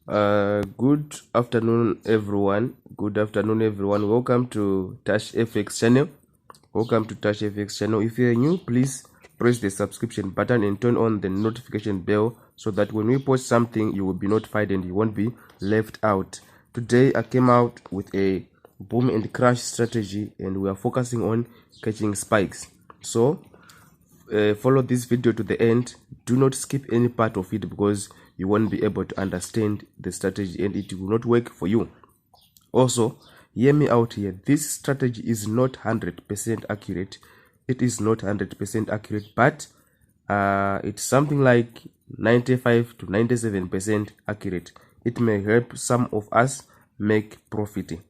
Good afternoon, everyone. Welcome to Touch FX channel. If you're new, please press the subscription button and turn on the notification bell so that when we post something, you will be notified and you won't be left out. Today, I came out with a boom and crash strategy, and we are focusing on catching spikes. So, follow this video to the end. Do not skip any part of it because you won't be able to understand the strategy and it will not work for you. Also, hear me out here. This strategy is not 100% accurate. It is not 100% accurate, but it's something like 95 to 97% accurate. It may help some of us make profit.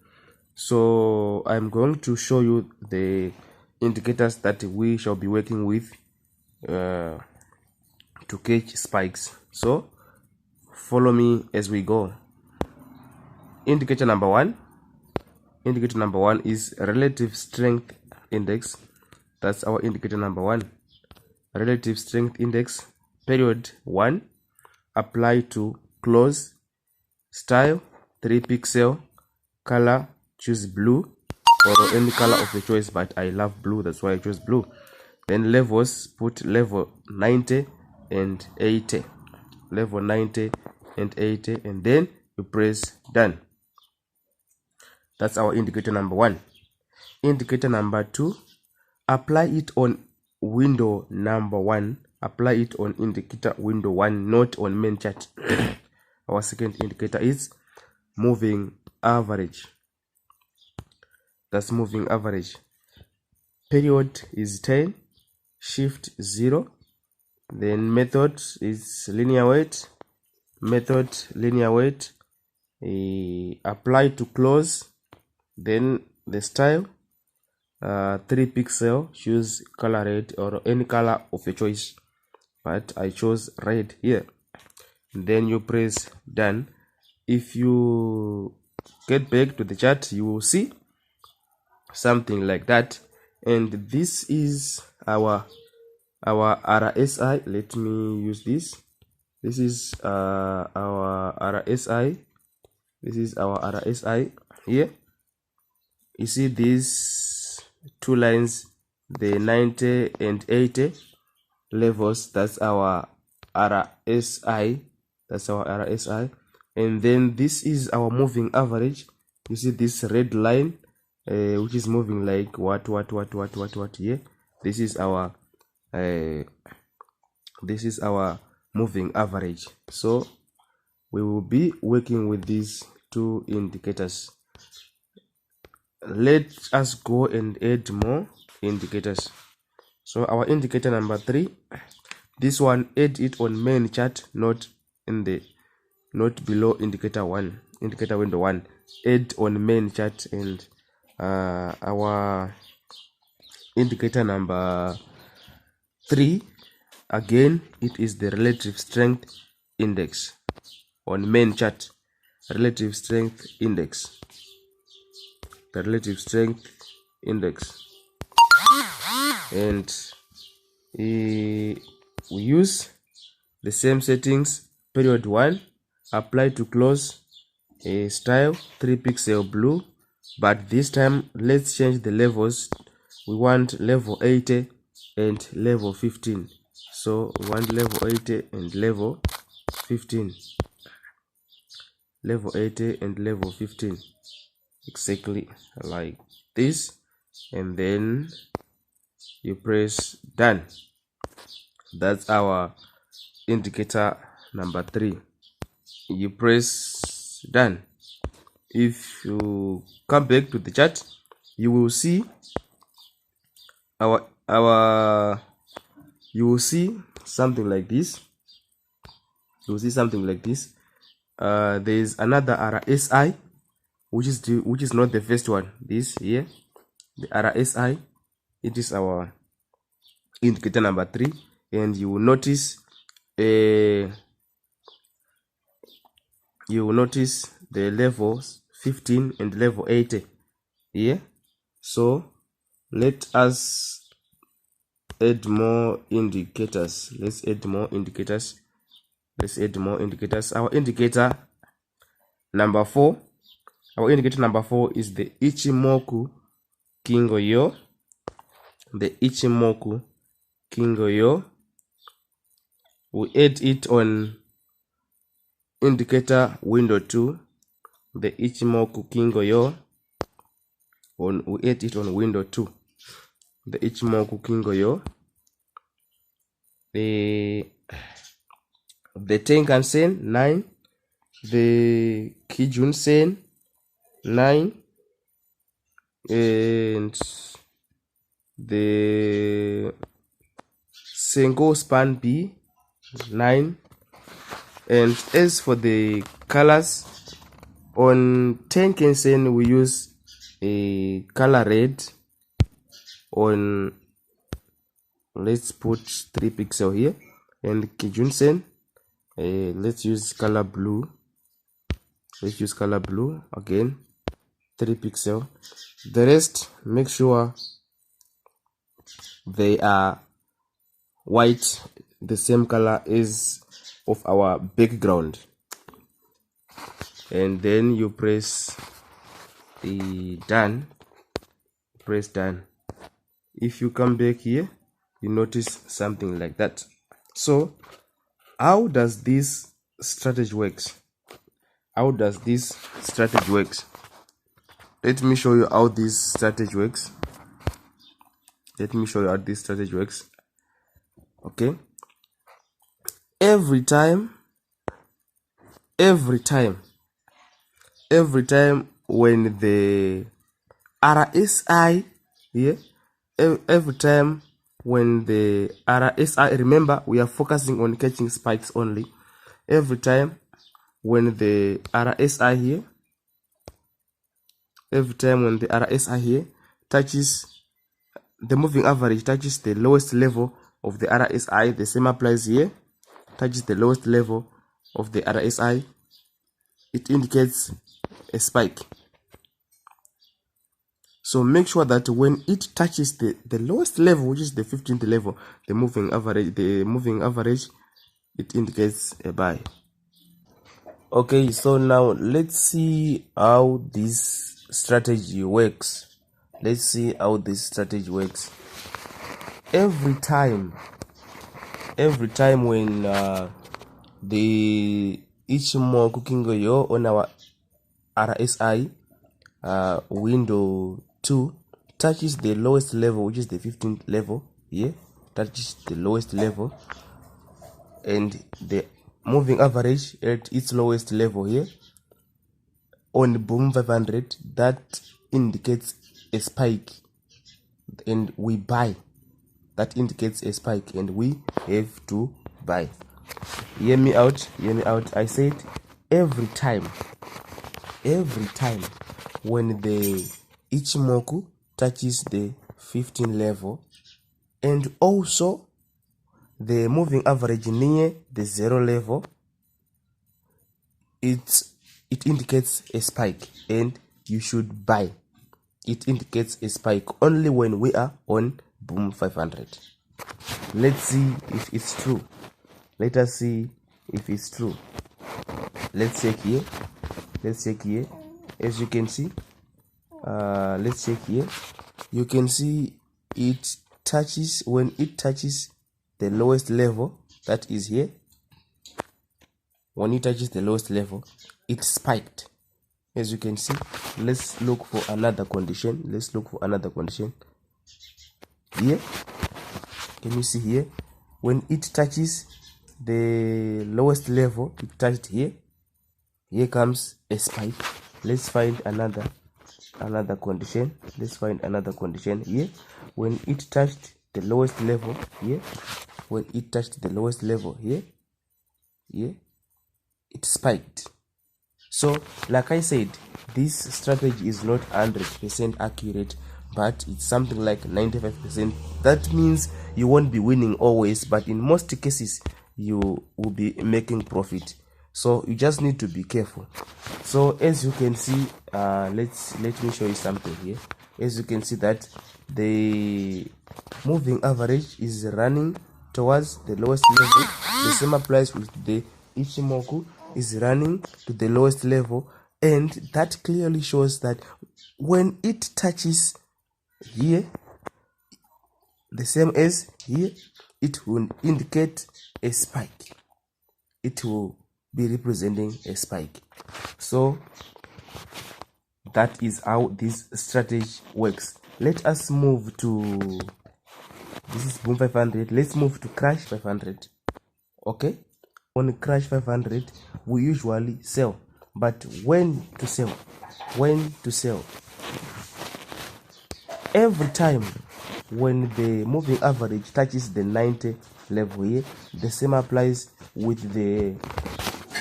So I'm going to show you the indicators that we shall be working with to catch spikes. So follow me as we go. Indicator number one is relative strength index. That's our indicator number one. Relative strength index, period 1, apply to close, style 3 pixel, color choose blue or any color of your choice, but I love blue, that's why I chose blue. Then levels, put level 90 and 80, level 90 and 80, and then you press done. That's our indicator number one. Indicator number two, apply it on window number one. Apply it on indicator window one, not on main chart. Our second indicator is moving average. That's moving average. Period is 10, shift 0. Then method is linear weight. Apply to close. Then the style, 3 pixel, choose color red or any color of your choice, but I chose red here. Then you press done. If you get back to the chart, you will see something like that, and this is our RSI. Let me use this. This is our RSI. This is our RSI here. You see these two lines, the 90 and 80 levels. That's our RSI. And then this is our moving average. You see this red line, which is moving like what here. This is our moving average. So we will be working with these two indicators. Let us go and add more indicators. So our indicator number 3, this one, add it on main chart, not below indicator window 1. Add on main chart. And our indicator number 3, again, it is the relative strength index on main chart. Relative strength index. The relative strength index, and we use the same settings. Period 1, apply to close, a style 3 pixel blue, but this time let's change the levels. We want level 80 and level 15. So we want level 80 and level 15. Level 80 and level 15. Exactly like this, and then you press done. That's our indicator number 3. You press done. If you come back to the chart, you will see you will see something like this. There is another RSI, which is not the first one. This here, the RSI, it is our indicator number 3, and you will notice the levels 15 and level 80 here. So let us add more indicators. Let's add more indicators. Our indicator Number 4, our indicator number 4 is the Ichimoku Kingo-yo. The Ichimoku Kingo-yo. We add it on indicator window 2. The Ichimoku Kingo-yo. We add it on window 2. The Ichimoku Kingo-yo. The Tenkan-sen 9. The Kijun-sen 9. And the Sengo span B 9. And as for the colors, on Tenkan-sen we use a color red. On, let's put 3 pixel here. And Kijun-sen, let's use color blue. Let's use color blue again, 3 pixel. The rest, make sure they are white, the same color as of our background. And then you press the done. Press done. If you come back here, you notice something like that. So how does this strategy works? How does this strategy works? Let me show you how this strategy works. Okay. Every time when the RSI here, every time when the RSI, remember we are focusing on catching spikes only. Every time when the RSI here, touches the moving average, touches the lowest level of the RSI, the same applies here, touches the lowest level of the RSI, it indicates a spike. So make sure that when it touches the lowest level, which is the 15th level, the moving average, it indicates a buy. Okay, so now let's see how this strategy works. Every time when the Ichimoku Kingo-yo on our RSI window 2 touches the lowest level, which is the 15th level here, touches the lowest level, and the moving average at its lowest level here on boom 500, that indicates a spike, and we buy. That indicates a spike, and we have to buy. Hear me out. I said every time when the Ichimoku touches the 15 level, and also the moving average near the 0 level, it indicates a spike, and you should buy. It indicates a spike only when we are on boom 500. Let's see if it's true. Let us see if it's true. Let's check here. As you can see, let's check here. You can see it touches, when it touches the lowest level, that is here. When it touches the lowest level, it spiked. As you can see, let's look for another condition. Here, can you see here? When it touches the lowest level, it touched here. Here comes a spike. Let's find another condition. Here. When it touched the lowest level here, it spiked. So, like I said, this strategy is not 100% accurate, but it's something like 95%. That means you won't be winning always, but in most cases you will be making profit. So you just need to be careful. So as you can see, let me show you something here. As you can see that the moving average is running towards the lowest level. The same applies with the Ichimoku, is running to the lowest level, and that clearly shows that when it touches here, the same as here, it will indicate a spike. It will be representing a spike. So that is how this strategy works. Let us move to, this is boom 500. Let's move to crash 500. Okay, on crash 500 we usually sell, but when to sell? Every time when the moving average touches the 90 level here, the same applies with the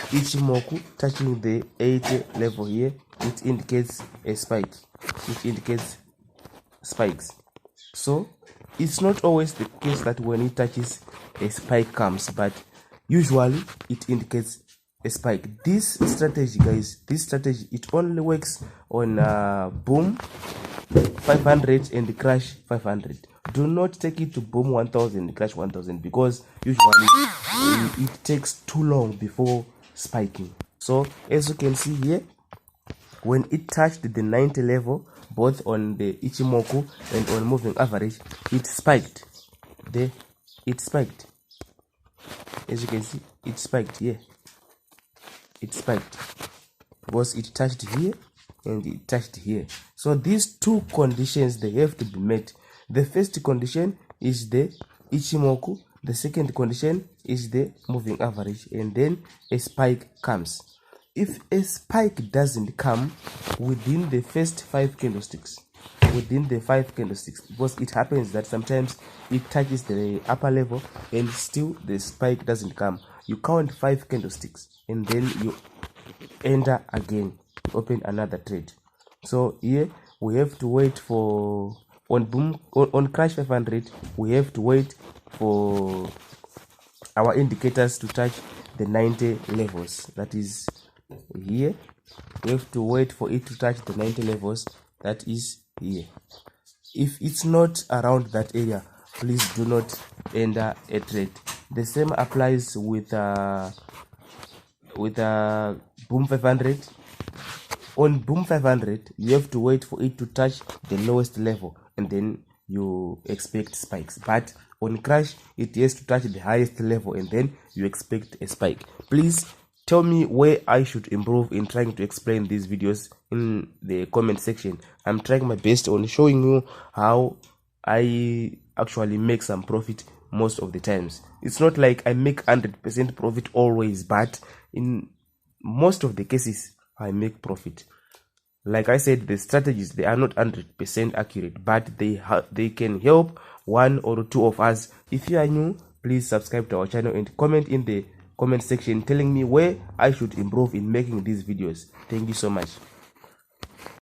Ichimoku touching the 80 level here. It indicates a spike. It indicates spikes. So it's not always the case that when it touches a spike comes, but usually it indicates a spike. This strategy, guys, it only works on boom 500 and crash 500. Do not take it to boom 1000 and crash 1000, because usually it takes too long before spiking. So as you can see here, when it touched the 90 level, both on the Ichimoku and on moving average, it spiked. It spiked. As you can see, it spiked here. It spiked because it touched here and it touched here. So these two conditions, they have to be met. The first condition is the Ichimoku. The second condition is the moving average, and then a spike comes. If a spike doesn't come within the first 5 candlesticks, because it happens that sometimes it touches the upper level and still the spike doesn't come, you count 5 candlesticks and then you enter again, you open another trade. So here we have to wait for, on crash 500, we have to wait for our indicators to touch the 90 levels. That is here. We have to wait for it to touch the 90 levels. That is here. If it's not around that area, please do not enter a trade. The same applies with boom 500. On boom 500, you have to wait for it to touch the lowest level and then you expect spikes. But on crash, it has to touch the highest level and then you expect a spike. Please tell me where I should improve in trying to explain these videos in the comment section. I'm trying my best on showing you how I actually make some profit most of the times. It's not like I make 100% profit always, but in most of the cases I make profit. Like I said, the strategies, they are not 100% accurate, but they can help one or two of us. If you are new, please subscribe to our channel and comment in the comment section telling me where I should improve in making these videos. Thank you so much.